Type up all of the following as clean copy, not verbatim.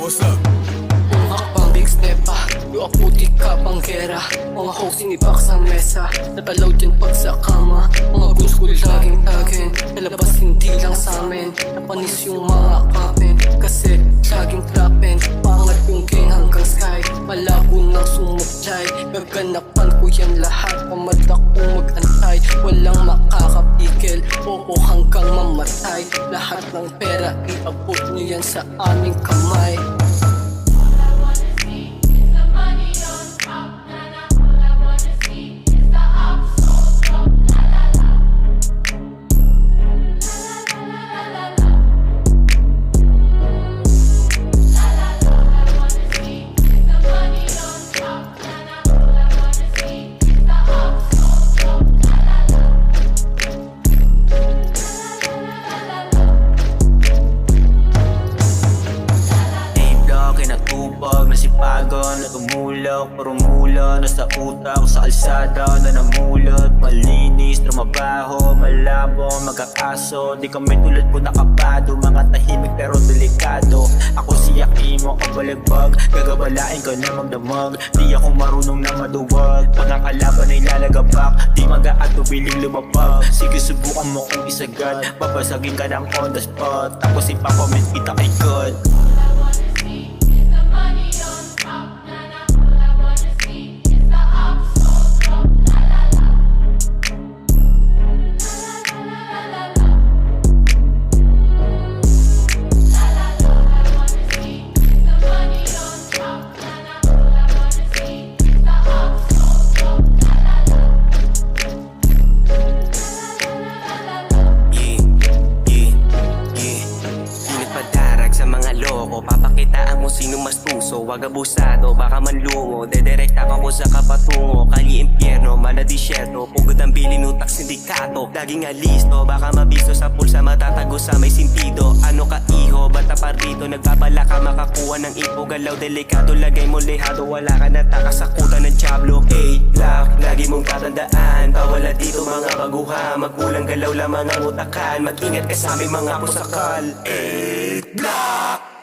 what's up? Kung hakbang big step pa, yung aputi ka panggera. Mga hoes sinibak sa mesa, natalaw dyan pag sa kama. Mga guns ko laging tagin, lalabas hindi lang samin. Napanis yung mga kapin, kasi laging trapin. Pangat yung king hanggang sky, malabo nang sumukjay. Gaganapan ko yan lahat, pamada kong mag-antay. Walang makakapigil, oo hanggang mamatay. Lahat ng pera, iabot nyo yan sa aming kamay. Nasipagan na tumulak, parumula na sa utak, sa kalsada na namulot. Malinis, trumabaho, malabo, magkakaso. Di kami tulad po nakabado, mga tahimik pero delikado. Ako si Yakimo, kabalagbag, gagabalain ka na magdamag. Di ako marunong na maduwag, pag ang kalaban ay lalagabak. Di magaan tubiling lumabag, sige subukan mo kung isagad. Babasagin ka ng on the spot, tapos ipakomment kita kay God. Papakitaan mo sino mas tuso, wag abusado, baka manlungo. Dederekta ka ko sa kapatungo, kali impyerno, maladisyerto. Pugod ang bilin, utak, sindikato, laging alisto. Baka mabisto sa pulsa, matatago sa may sintido. Ano ka iho, bata pa rito, nagbabala ka makakuha ng ipo. Galaw delikado, lagay mo lehado, wala ka natakasakutan ng Diablo. 8 lock, lagi mong tatandaan, pawala dito mga baguha. Magkulang galaw lamang ang utakan, mag-ingat ka sa aming mga pusakal. 8 lock.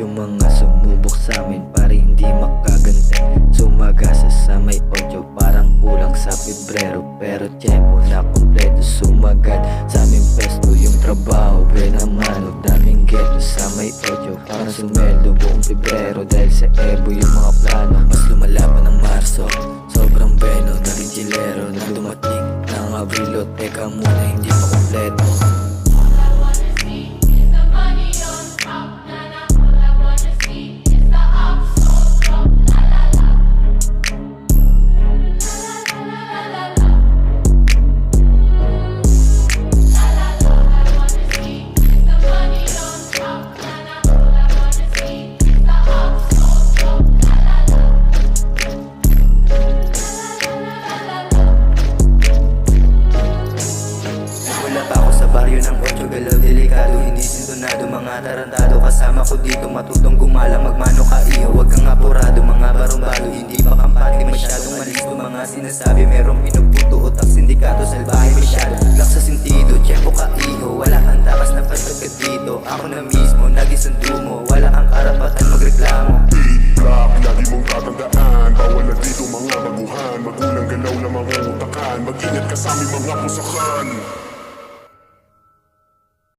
Yung mga sumubok sa amin para hindi makagante. Sumagasa sa may audio parang kulang sa Pebrero. Pero tiyempo na kompleto sumagad sa aming pesto. Yung trabaho buena mano, daming ghetto sa may audio. Parang sumeldo buong Pebrero dahil sa Ebo yung mga plano. Mas lumalaban ng Marso, sobrang beno. Naging chilero na dumating ng Abrilo. Teka muna, hindi pa kompleto. Baryo ng 8, galaw delikado, hindi sintonado. Mga tarantado, kasama ko dito, matutong gumalang, magmano ka iyo. Huwag kang apurado, mga barumbado, hindi pa kampante, masyadong malisto. Mga sinasabi, merong pinuputo, utak, sindikato, salbahe masyado. Lak sa sentido, tiyempo